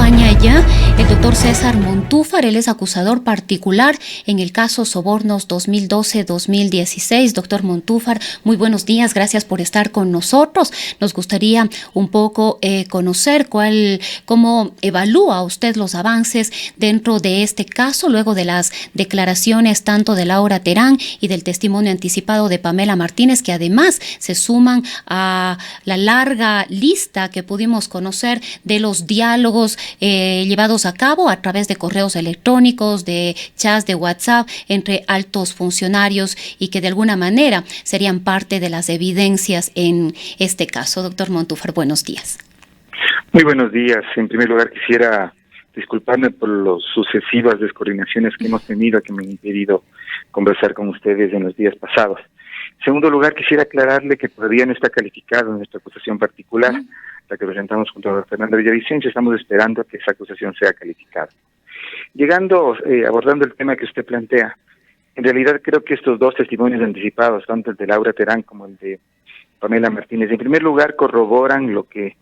acompaña ya el doctor César Montúfar. Él es acusador particular en el caso Sobornos 2012-2016. Doctor Montúfar, muy buenos días, gracias por estar con nosotros. Nos gustaría un poco conocer cómo evalúa usted los avances dentro de este caso, luego de las declaraciones tanto de Laura Terán y del testimonio anticipado de Pamela Martínez, que además se suman a la larga lista que pudimos conocer de los diálogos llevados a cabo a través de correos electrónicos, de chats de WhatsApp entre altos funcionarios y que de alguna manera serían parte de las evidencias en este caso. Doctor Montúfar, buenos días. Muy buenos días. En primer lugar quisiera disculparme por las sucesivas descoordinaciones que hemos tenido que me han impedido conversar con ustedes en los días pasados. En segundo lugar, quisiera aclararle que todavía no está calificado nuestra acusación particular, la que presentamos junto a Fernanda Villavicencio. Estamos esperando a que esa acusación sea calificada. Abordando el tema que usted plantea, en realidad creo que estos dos testimonios anticipados, tanto el de Laura Terán como el de Pamela Martínez, en primer lugar corroboran lo que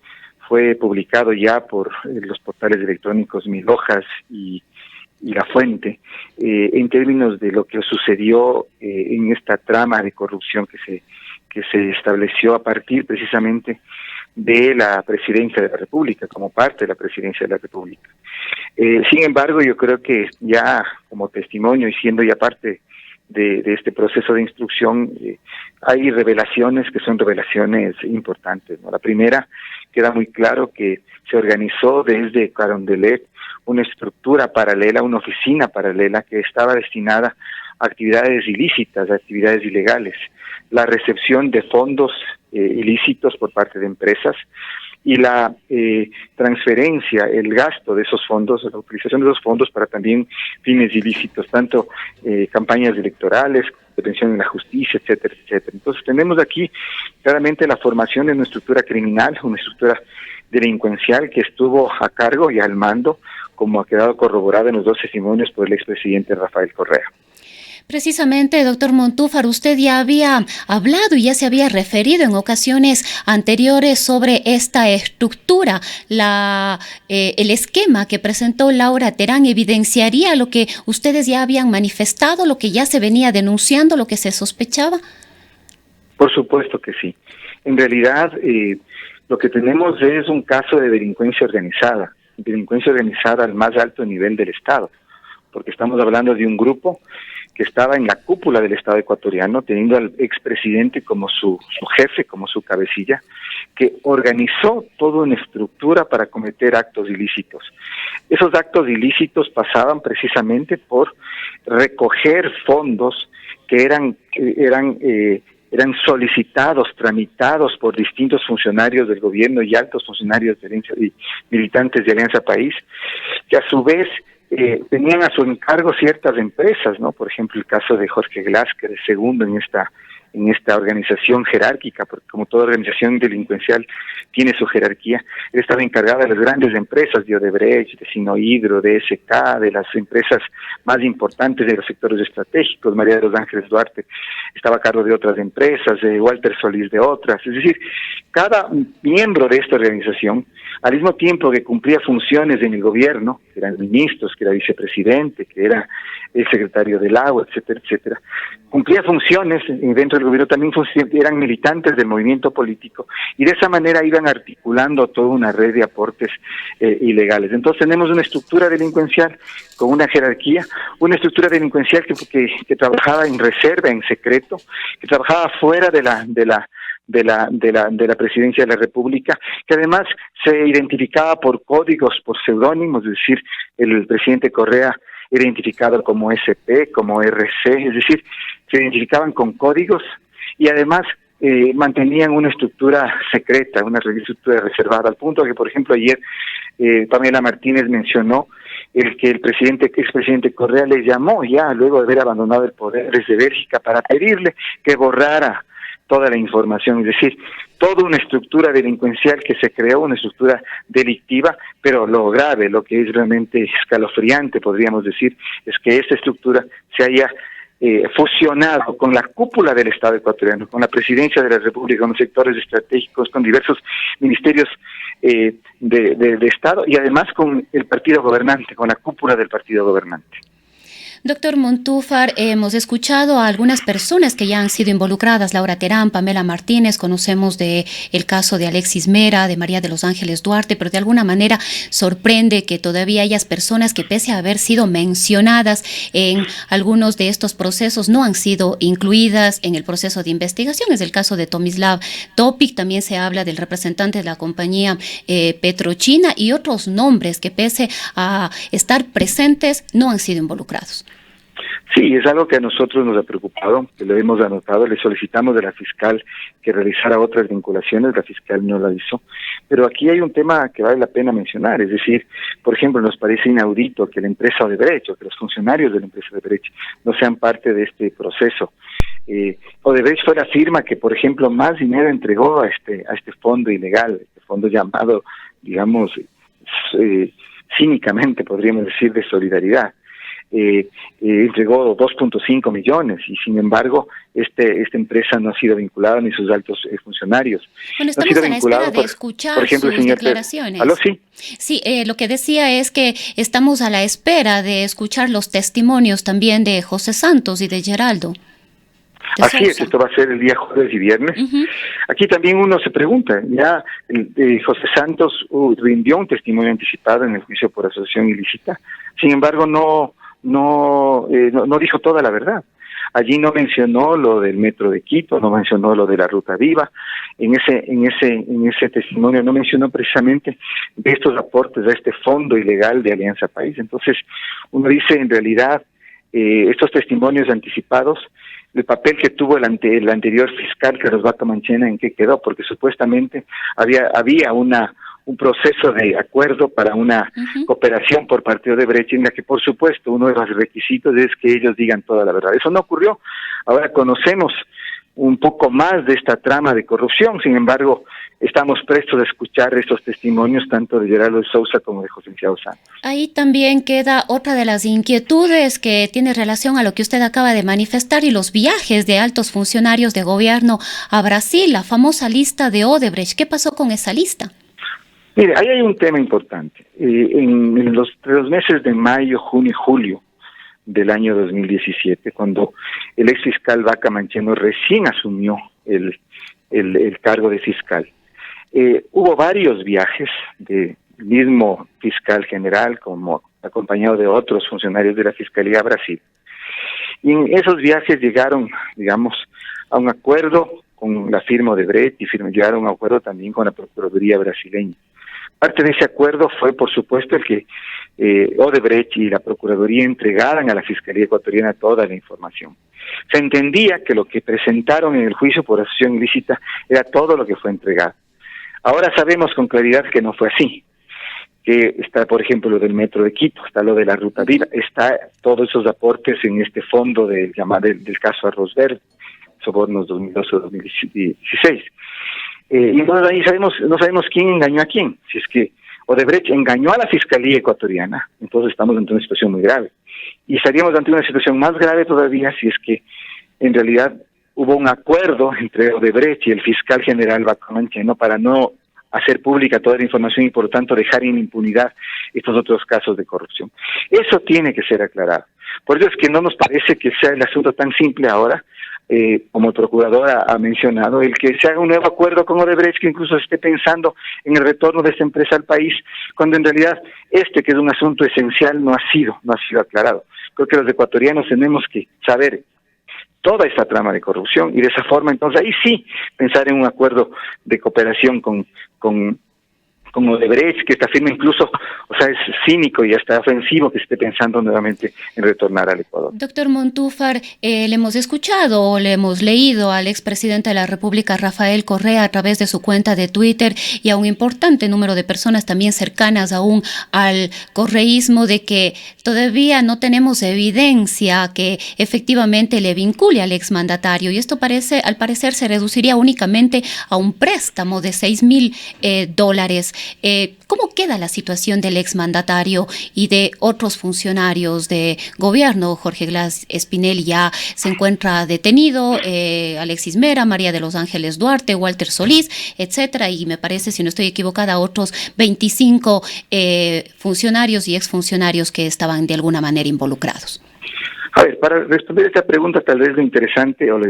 fue publicado ya por los portales electrónicos Mil Hojas y La Fuente, en términos de lo que sucedió en esta trama de corrupción que se estableció a partir precisamente de la presidencia de la República, como parte de la presidencia de la República. Sin embargo, yo creo que ya como testimonio y siendo ya parte de este proceso de instrucción, hay revelaciones que son revelaciones importantes, ¿no? La primera, queda muy claro que se organizó desde Carondelet una estructura paralela, una oficina paralela que estaba destinada a actividades ilícitas, a actividades ilegales, la recepción de fondos ilícitos por parte de empresas y la transferencia, el gasto de esos fondos, la utilización de esos fondos para también fines ilícitos, tanto campañas electorales, detención en la justicia, etcétera, etcétera. Entonces tenemos aquí claramente la formación de una estructura criminal, una estructura delincuencial que estuvo a cargo y al mando, como ha quedado corroborado en los dos testimonios por el expresidente Rafael Correa. Precisamente, doctor Montúfar, usted ya había hablado y ya se había referido en ocasiones anteriores sobre esta estructura. El esquema que presentó Laura Terán evidenciaría lo que ustedes ya habían manifestado, lo que ya se venía denunciando, lo que se sospechaba. Por supuesto que sí. En realidad, lo que tenemos es un caso de delincuencia organizada al más alto nivel del Estado, porque estamos hablando de un grupo que estaba en la cúpula del Estado ecuatoriano, teniendo al expresidente como su jefe, como su cabecilla, que organizó toda una estructura para cometer actos ilícitos. Esos actos ilícitos pasaban precisamente por recoger fondos que eran solicitados, tramitados por distintos funcionarios del gobierno y altos funcionarios y militantes de Alianza País, que a su vez tenían a su encargo ciertas empresas, ¿no? Por ejemplo, el caso de Jorge Glass, que era el segundo en esta organización jerárquica, porque como toda organización delincuencial tiene su jerarquía, él estaba encargado de las grandes empresas de Odebrecht, de Sinohidro, de SK, de las empresas más importantes de los sectores estratégicos. María de los Ángeles Duarte estaba a cargo de otras empresas, Walter Solís de otras. Es decir, cada miembro de esta organización, al mismo tiempo que cumplía funciones en el gobierno, que eran ministros, que era vicepresidente, que era el secretario del agua, etcétera, etcétera, cumplía funciones dentro del gobierno, también eran militantes del movimiento político, y de esa manera iban articulando toda una red de aportes ilegales. Entonces tenemos una estructura delincuencial con una jerarquía, una estructura delincuencial que trabajaba en reserva, en secreto, que trabajaba fuera de la presidencia de la República, que además se identificaba por códigos, por seudónimos, es decir, el presidente Correa era identificado como SP, como RC, es decir, se identificaban con códigos y además mantenían una estructura secreta, una estructura reservada, al punto que, por ejemplo, ayer Pamela Martínez mencionó que el expresidente Correa le llamó ya, luego de haber abandonado el poder desde Bélgica, para pedirle que borrara toda la información, es decir, toda una estructura delincuencial que se creó, una estructura delictiva, pero lo grave, lo que es realmente escalofriante, podríamos decir, es que esta estructura se haya fusionado con la cúpula del Estado ecuatoriano, con la presidencia de la República, con los sectores estratégicos, con diversos ministerios de Estado y además con el partido gobernante, con la cúpula del partido gobernante. Doctor Montúfar, hemos escuchado a algunas personas que ya han sido involucradas, Laura Terán, Pamela Martínez, conocemos el caso de Alexis Mera, de María de los Ángeles Duarte, pero de alguna manera sorprende que todavía hayas personas que pese a haber sido mencionadas en algunos de estos procesos no han sido incluidas en el proceso de investigación. Es el caso de Tomislav Topic, también se habla del representante de la compañía Petrochina y otros nombres que pese a estar presentes no han sido involucrados. Sí, es algo que a nosotros nos ha preocupado, que lo hemos anotado, le solicitamos de la fiscal que realizara otras vinculaciones, la fiscal no la hizo, pero aquí hay un tema que vale la pena mencionar, es decir, por ejemplo, nos parece inaudito que la empresa Odebrecht o que los funcionarios de la empresa Odebrecht no sean parte de este proceso. Odebrecht fue la firma que, por ejemplo, más dinero entregó a este fondo ilegal, este fondo llamado, digamos, cínicamente podríamos decir, de solidaridad. Entregó 2.5 millones y sin embargo esta empresa no ha sido vinculada ni sus altos funcionarios. Bueno, estamos a la espera de escuchar por ejemplo, sus declaraciones. ¿Aló? Sí. Sí, lo que decía es que estamos a la espera de escuchar los testimonios también de José Santos y de Geraldo. Así es, esto va a ser el día jueves y viernes. Aquí también uno se pregunta, ya José Santos rindió un testimonio anticipado en el juicio por asociación ilícita, sin embargo no dijo toda la verdad. Allí no mencionó lo del metro de Quito, no mencionó lo de la ruta viva. En ese testimonio no mencionó precisamente de estos aportes a este fondo ilegal de Alianza País. Entonces, uno dice en realidad estos testimonios anticipados, el papel que tuvo el anterior fiscal Carlos Vaca Manchena, ¿en qué quedó? Porque supuestamente había un proceso de acuerdo para una cooperación por parte de Odebrecht, en la que por supuesto uno de los requisitos es que ellos digan toda la verdad. Eso no ocurrió. Ahora conocemos un poco más de esta trama de corrupción, sin embargo estamos prestos a escuchar estos testimonios tanto de Geraldo de Sousa como de José Ciao Santos. Ahí también queda otra de las inquietudes que tiene relación a lo que usted acaba de manifestar y los viajes de altos funcionarios de gobierno a Brasil, la famosa lista de Odebrecht. ¿Qué pasó con esa lista? Mire, ahí hay un tema importante. En los meses de mayo, junio y julio del año 2017, cuando el ex fiscal Vaca Mancheno recién asumió el cargo de fiscal, hubo varios viajes del mismo fiscal general, como acompañado de otros funcionarios de la Fiscalía a Brasil. Y en esos viajes llegaron, digamos, a un acuerdo con la firma Odebrecht y llegaron a un acuerdo también con la Procuraduría brasileña. Parte de ese acuerdo fue, por supuesto, el que Odebrecht y la Procuraduría entregaran a la Fiscalía ecuatoriana toda la información. Se entendía que lo que presentaron en el juicio por asociación ilícita era todo lo que fue entregado. Ahora sabemos con claridad que no fue así, que está, por ejemplo, lo del metro de Quito, está lo de la ruta viva, está todos esos aportes en este fondo del caso Arroz Verde, sobornos 2012-2016. Y entonces ahí no sabemos quién engañó a quién. Si es que Odebrecht engañó a la Fiscalía ecuatoriana, entonces estamos ante una situación muy grave. Y estaríamos ante una situación más grave todavía si es que en realidad hubo un acuerdo entre Odebrecht y el fiscal general Vaca Mancheno para no hacer pública toda la información y por lo tanto dejar en impunidad estos otros casos de corrupción. Eso tiene que ser aclarado. Por eso es que no nos parece que sea el asunto tan simple ahora, como el procurador ha mencionado, el que se haga un nuevo acuerdo con Odebrecht que incluso esté pensando en el retorno de esta empresa al país, cuando en realidad que es un asunto esencial, no ha sido aclarado. Creo que los ecuatorianos tenemos que saber toda esta trama de corrupción y de esa forma, entonces ahí sí pensar en un acuerdo de cooperación con Odebrecht, que esta firma incluso, es cínico y hasta ofensivo que esté pensando nuevamente en retornar al Ecuador. Doctor Montúfar, le hemos escuchado o le hemos leído al expresidente de la República, Rafael Correa, a través de su cuenta de Twitter y a un importante número de personas también cercanas aún al correísmo de que todavía no tenemos evidencia que efectivamente le vincule al exmandatario y esto al parecer se reduciría únicamente a un préstamo de $6,000. ¿Cómo queda la situación del exmandatario y de otros funcionarios de gobierno? Jorge Glass Espinel ya se encuentra detenido, Alexis Mera, María de los Ángeles Duarte, Walter Solís, etcétera, y me parece, si no estoy equivocada, otros 25 funcionarios y exfuncionarios que estaban de alguna manera involucrados. A ver, para responder esta pregunta, tal vez lo interesante o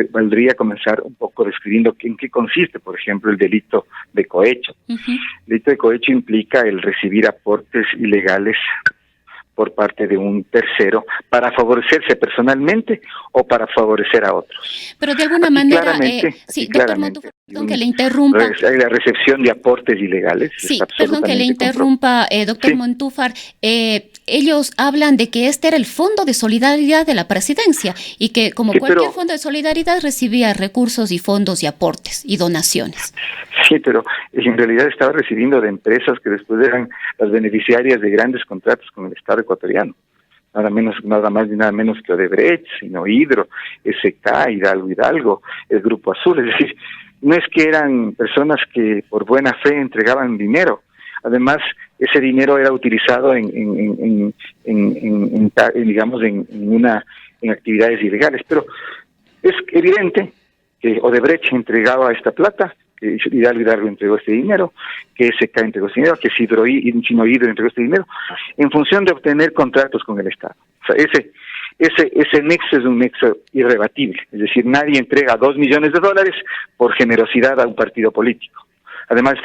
valdría comenzar un poco describiendo en qué consiste, por ejemplo, el delito de cohecho. El delito de cohecho implica el recibir aportes ilegales por parte de un tercero para favorecerse personalmente o para favorecer a otros. Pero de alguna manera, sí, doctor Montúfar, perdón que le interrumpa. Hay la recepción de aportes ilegales. Sí, perdón que le interrumpa, doctor Montúfar. Ellos hablan de que este era el Fondo de Solidaridad de la Presidencia y que como cualquier fondo de solidaridad recibía recursos y fondos y aportes y donaciones. Sí, pero en realidad estaba recibiendo de empresas que después eran las beneficiarias de grandes contratos con el Estado ecuatoriano. Nada más ni nada menos que Odebrecht, sino Hidro, SK, Hidalgo, el Grupo Azul. Es decir, no es que eran personas que por buena fe entregaban dinero. Además, ese dinero era utilizado en actividades ilegales. Pero es evidente que Odebrecht entregaba esta plata, que Hidalgo entregó este dinero, que SK entregó este dinero, que Hidro entregó este dinero, en función de obtener contratos con el Estado. O sea, ese nexo es un nexo irrebatible. Es decir, nadie entrega $2 millones por generosidad a un partido político. Además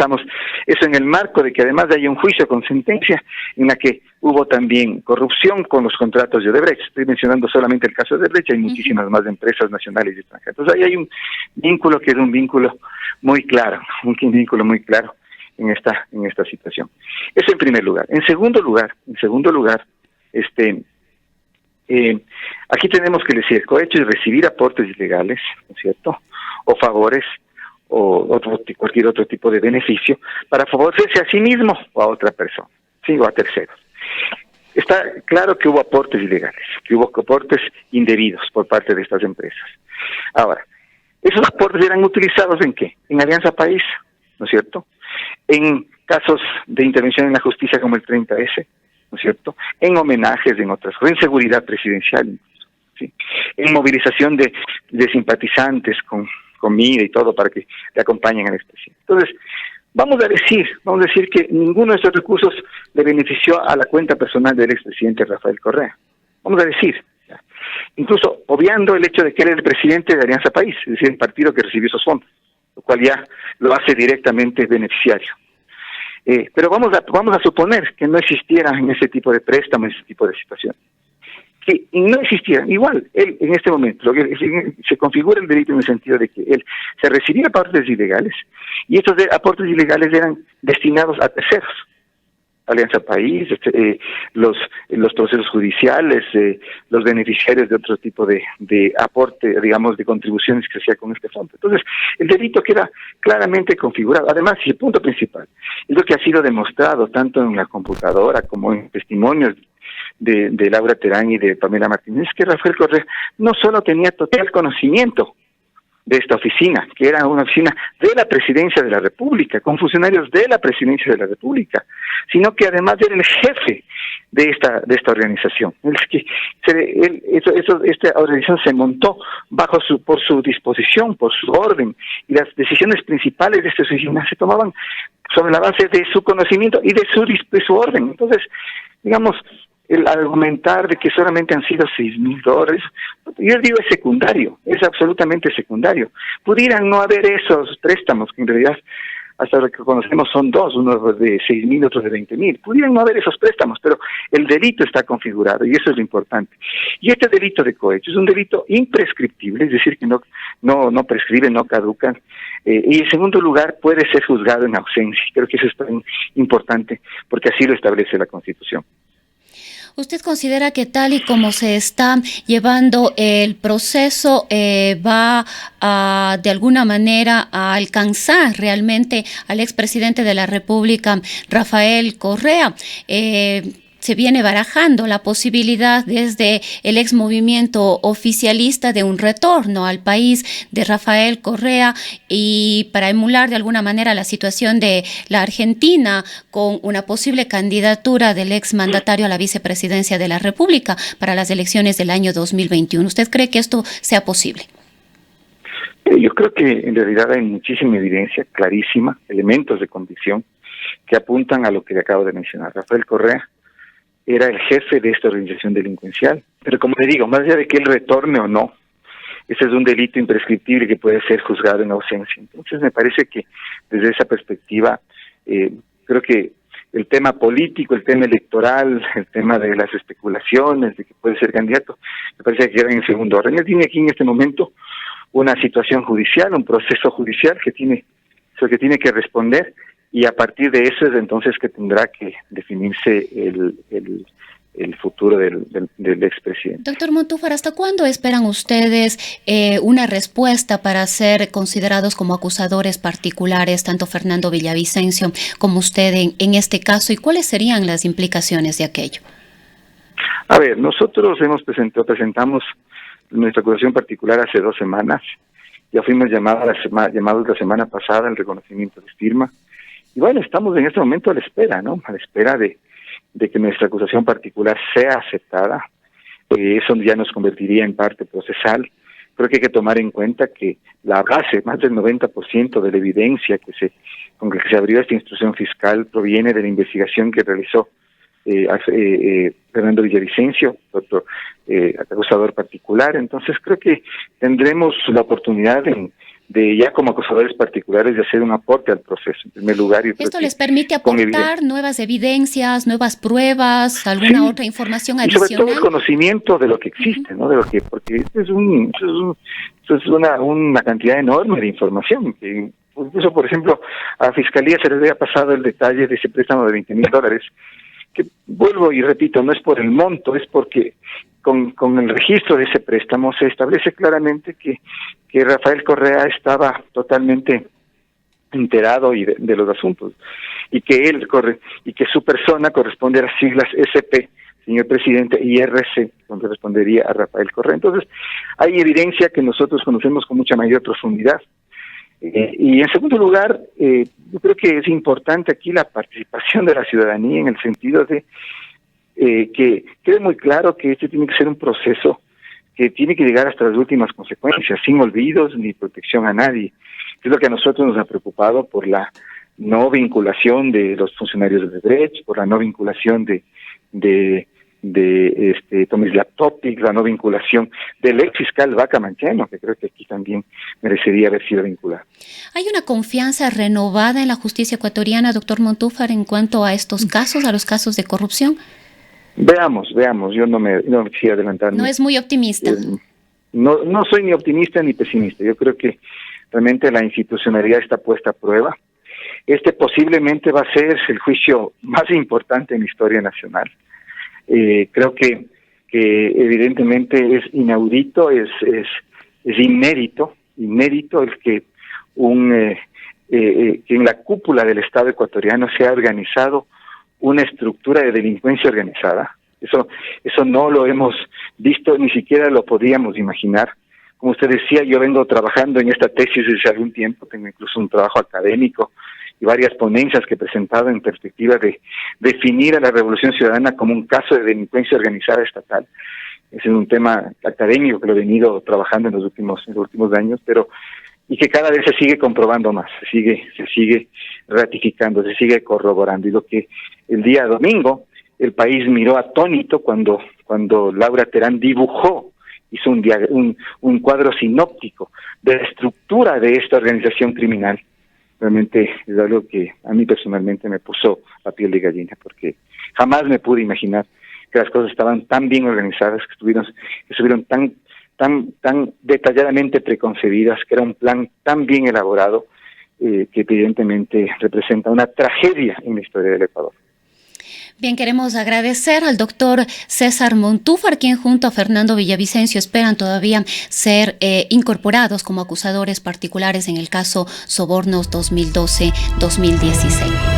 eso en el marco de que además haya un juicio con sentencia en la que hubo también corrupción con los contratos de Odebrecht. Estoy mencionando solamente el caso de Odebrecht, hay muchísimas más empresas nacionales y extranjeras. Entonces ahí hay un vínculo que es un vínculo muy claro, en esta situación. Eso en primer lugar. En segundo lugar, aquí tenemos que decir, cohecho es recibir aportes ilegales, ¿no es cierto?, o favores, o cualquier otro tipo de beneficio para favorecerse a sí mismo o a otra persona, ¿sí?, o a terceros. Está claro que hubo aportes ilegales, que hubo aportes indebidos por parte de estas empresas. Ahora, esos aportes eran utilizados ¿en qué? En Alianza País, ¿no es cierto?, en casos de intervención en la justicia como el 30S, ¿no es cierto?, en homenajes, en otras cosas, en seguridad presidencial, incluso, ¿sí?, en movilización de simpatizantes con comida y todo para que le acompañen al expresidente. Entonces, vamos a decir que ninguno de estos recursos le benefició a la cuenta personal del expresidente Rafael Correa. Vamos a decir, incluso obviando el hecho de que él es el presidente de Alianza País, es decir, el partido que recibió esos fondos, lo cual ya lo hace directamente beneficiario. Pero vamos a suponer que no existieran ese tipo de préstamos, ese tipo de situaciones. Que no existieran. Igual, él en este momento, se configura el delito en el sentido de que él se recibía aportes ilegales y estos aportes ilegales eran destinados a terceros. Alianza País, los procesos judiciales, los beneficiarios de otro tipo de aporte, digamos, de contribuciones que se hacía con este fondo. Entonces, el delito queda claramente configurado. Además, y el punto principal, es lo que ha sido demostrado tanto en la computadora como en testimonios de Laura Terán y de Pamela Martínez, que Rafael Correa no solo tenía total conocimiento de esta oficina, que era una oficina de la Presidencia de la República, con funcionarios de la Presidencia de la República, sino que además era el jefe de esta organización. Esta organización se montó por su disposición, por su orden, y las decisiones principales de esta oficina se tomaban sobre la base de su conocimiento y de su orden. Entonces, digamos, el argumentar de que solamente han sido $6,000, yo digo es secundario, es absolutamente secundario. Pudieran no haber esos préstamos, que en realidad hasta lo que conocemos son dos, uno de 6,000, otro de 20,000. Pudieran no haber esos préstamos, pero el delito está configurado y eso es lo importante. Y este delito de cohecho es un delito imprescriptible, es decir, que no prescribe, no caduca. Y en segundo lugar, puede ser juzgado en ausencia. Creo que eso es tan importante porque así lo establece la Constitución. ¿Usted considera que tal y como se está llevando el proceso va a, de alguna manera, a alcanzar realmente al expresidente de la República, Rafael Correa? se viene barajando la posibilidad desde el ex movimiento oficialista de un retorno al país de Rafael Correa y para emular de alguna manera la situación de la Argentina con una posible candidatura del ex mandatario a la vicepresidencia de la República para las elecciones del año 2021. ¿Usted cree que esto sea posible? Yo creo que en realidad hay muchísima evidencia clarísima, elementos de convicción que apuntan a lo que le acabo de mencionar. Rafael Correa era el jefe de esta organización delincuencial, pero como le digo, más allá de que él retorne o no, ese es un delito imprescriptible que puede ser juzgado en ausencia. Entonces me parece que desde esa perspectiva, creo que el tema político, el tema electoral, el tema de las especulaciones, de que puede ser candidato, me parece que quedan en segundo orden. Él tiene aquí en este momento una situación judicial, un proceso judicial que tiene que responder, y a partir de eso es entonces que tendrá que definirse el futuro del expresidente. Doctor Montúfar, ¿hasta cuándo esperan ustedes una respuesta para ser considerados como acusadores particulares, tanto Fernando Villavicencio como usted en este caso, y cuáles serían las implicaciones de aquello? A ver, nosotros presentamos nuestra acusación particular hace 2 semanas, ya fuimos llamados la semana pasada al reconocimiento de firma, y bueno, estamos en este momento a la espera, ¿no? A la espera de que nuestra acusación particular sea aceptada. Eso ya nos convertiría en parte procesal. Creo que hay que tomar en cuenta que la base, más del 90% de la evidencia con que se abrió esta instrucción fiscal proviene de la investigación que realizó Fernando Villavicencio, otro acusador particular. Entonces creo que tendremos la oportunidad de ya como acusadores particulares de hacer un aporte al proceso, en primer lugar. ¿Esto les permite aportar nuevas evidencias, nuevas pruebas, alguna otra información adicional? Y sobre todo el conocimiento de lo que existe, ¿no? Porque esto es una cantidad enorme de información. Que incluso, por ejemplo, a la Fiscalía se les había pasado el detalle de ese préstamo de $20,000, que vuelvo y repito, no es por el monto, es porque con el registro de ese préstamo se establece claramente que Rafael Correa estaba totalmente enterado de los asuntos, y que su persona corresponde a las siglas SP, señor presidente, y RC, donde respondería a Rafael Correa. Entonces, hay evidencia que nosotros conocemos con mucha mayor profundidad. Y en segundo lugar, yo creo que es importante aquí la participación de la ciudadanía, en el sentido de que quede muy claro que este tiene que ser un proceso que tiene que llegar hasta las últimas consecuencias, sin olvidos ni protección a nadie. Es lo que a nosotros nos ha preocupado, por la no vinculación de los funcionarios de Brecht, por la no vinculación de Tomislav Topic, la no vinculación del ex fiscal Vaca Mancheno, que creo que aquí también merecería haber sido vinculado. ¿Hay una confianza renovada en la justicia ecuatoriana, doctor Montúfar, en cuanto a estos casos, a los casos de corrupción? Veamos, yo no me quisiera adelantar. ¿No es muy optimista? No soy ni optimista ni pesimista. Yo creo que realmente la institucionalidad está puesta a prueba. Este posiblemente va a ser el juicio más importante en la historia nacional. Creo que evidentemente es inaudito, es inédito el que que en la cúpula del Estado ecuatoriano se ha organizado una estructura de delincuencia organizada. Eso no lo hemos visto, ni siquiera lo podíamos imaginar. Como usted decía, yo vengo trabajando en esta tesis desde algún tiempo, tengo incluso un trabajo académico y varias ponencias que he presentado en perspectiva de definir a la Revolución Ciudadana como un caso de delincuencia organizada estatal. Ese es un tema académico que lo he venido trabajando en los últimos años, y que cada vez se sigue comprobando más, se sigue ratificando, se sigue corroborando. Y lo que el día domingo el país miró atónito cuando Laura Terán hizo un cuadro sinóptico de la estructura de esta organización criminal. Realmente es algo que a mí personalmente me puso la piel de gallina, porque jamás me pude imaginar que las cosas estaban tan bien organizadas, que estuvieron tan detalladamente preconcebidas, que era un plan tan bien elaborado, que evidentemente representa una tragedia en la historia del Ecuador. Bien, queremos agradecer al doctor César Montúfar, quien junto a Fernando Villavicencio esperan todavía ser incorporados como acusadores particulares en el caso Sobornos 2012-2016.